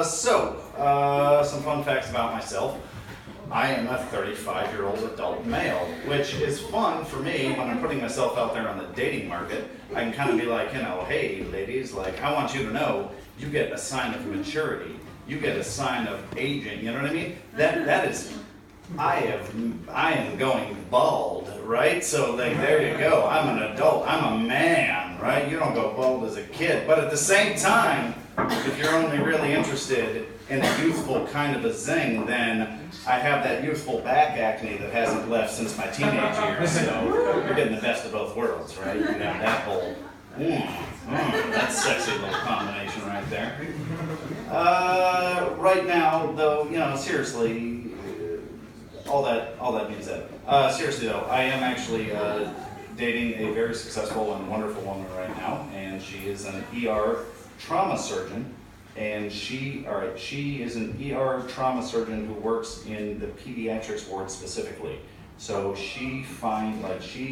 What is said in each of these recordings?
Some fun facts about myself. I am a 35-year-old adult male, which is fun for me when I'm putting myself out there on the dating market. I can kind of be like, hey, ladies, like, I want you to know you get a sign of maturity. You get a sign of aging, you know what I mean? That is, I am going bald, right? So like, there you go. I'm an adult. I'm a man, right? You don't go bald as a kid. But at the same time, if you're only really interested in a youthful kind of a zing, then I have that youthful back acne that hasn't left since my teenage years. So you're getting the best of both worlds, right? You got that whole, that sexy little combination right there. Right now, though, seriously, all that being said, seriously though, I am actually dating a very successful and wonderful woman right now, and she is an ER trauma surgeon, and she is an ER trauma surgeon who works in the pediatrics ward specifically. So she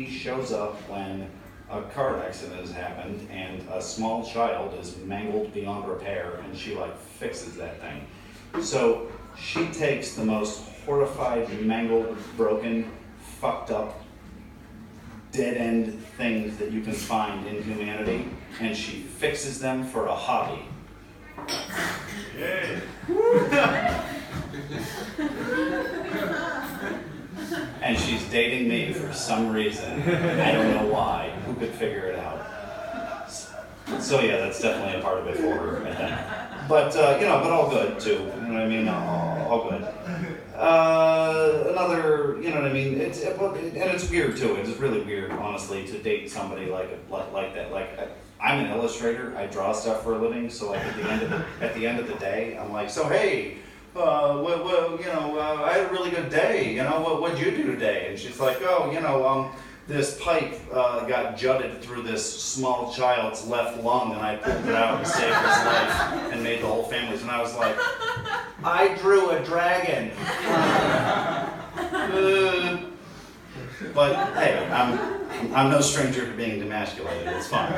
shows up when a car accident has happened and a small child is mangled beyond repair, and she fixes that thing. So she takes the most horrified, mangled, broken, fucked up, dead-end things that you can find in humanity, and she fixes them for a hobby. Yeah. And she's dating me for some reason. I don't know why. Who could figure it out? So yeah, that's definitely a part of it for her, I think. But but all good too. You know what I mean? All good. Another, you know what I mean? It's weird too. It's really weird, honestly, to date somebody like that. I'm an illustrator. I draw stuff for a living. So at the end of the day, I'm like, so hey, I had a really good day. What'd you do today? And she's like, this pipe got jutted through this small child's left lung, and I pulled it out and saved his life and made the whole family's. And I was like, I drew a dragon. But hey, I'm no stranger to being demasculated. It's fun.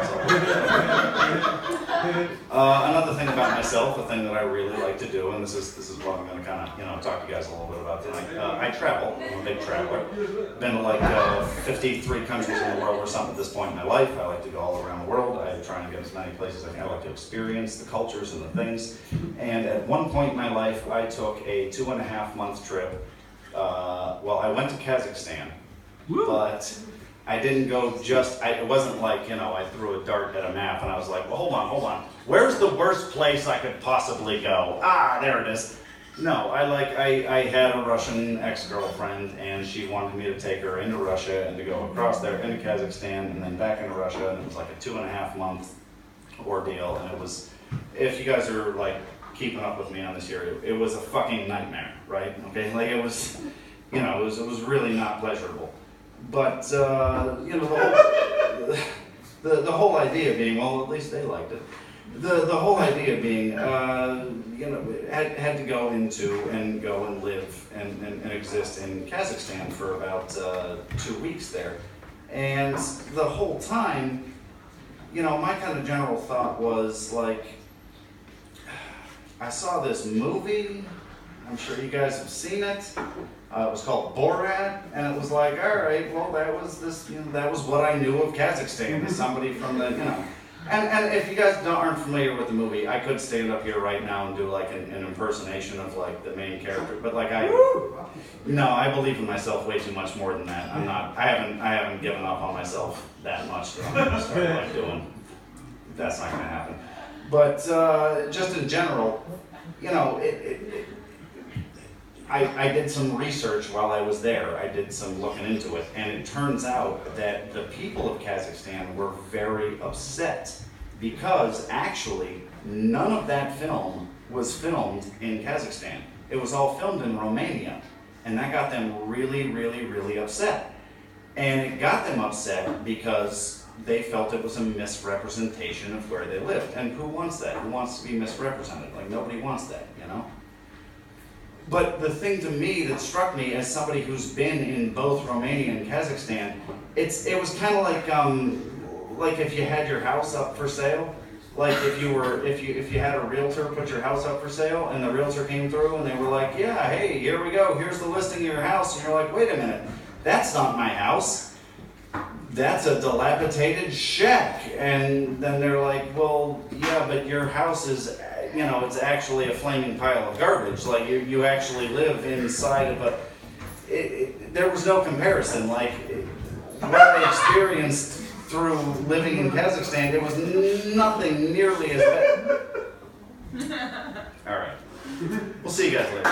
Another thing about myself, a thing that I really like to do, and this is what I'm going to kind of talk to you guys a little bit about tonight. I travel. I'm a big traveler. Been to 53 countries in the world or something at this point in my life. I like to go all around the world. I try and get as many places as I can. I like to experience the cultures and the things. And at one point in my life, I took a 2.5-month trip. I went to Kazakhstan. But I didn't go it wasn't like, I threw a dart at a map and I was like, well, hold on. Where's the worst place I could possibly go? There it is. No, I had a Russian ex-girlfriend, and she wanted me to take her into Russia and to go across there into Kazakhstan and then back into Russia, and it was like a 2.5-month ordeal, and it was, if you guys are keeping up with me on this here, it was a fucking nightmare, right? Okay, it was, it was really not pleasurable. But the whole idea being, well, at least they liked it. The whole idea being, had to go and live and exist in Kazakhstan for about 2 weeks there, and the whole time, my kind of general thought was I saw this movie. I'm sure you guys have seen it. It was called Borat, and it was all right, well, that was what I knew of Kazakhstan, as somebody from the, And if you guys aren't familiar with the movie, I could stand up here right now and do an impersonation of the main character, but I believe in myself way too much more than that. I haven't given up on myself that much that I'm gonna start doing. That's not gonna happen. But just in general, I did some research while I was there. I did some looking into it, and it turns out that the people of Kazakhstan were very upset because actually none of that film was filmed in Kazakhstan. It was all filmed in Romania, and that got them really, really, really upset. And it got them upset because they felt it was a misrepresentation of where they lived. And who wants that? Who wants to be misrepresented? Nobody wants that, But the thing to me that struck me as somebody who's been in both Romania and Kazakhstan, it was kind of like if you had your house up for sale, like if you had a realtor put your house up for sale and the realtor came through and they were like, yeah, hey, here we go, here's the listing of your house, and you're like, wait a minute, that's not my house. That's a dilapidated shack. And then they're like, well, yeah, but your house is, you know, it's actually a flaming pile of garbage. Like you actually live inside of a, there was no comparison. Like what I experienced through living in Kazakhstan, it was nothing nearly as bad. All right. We'll see you guys later.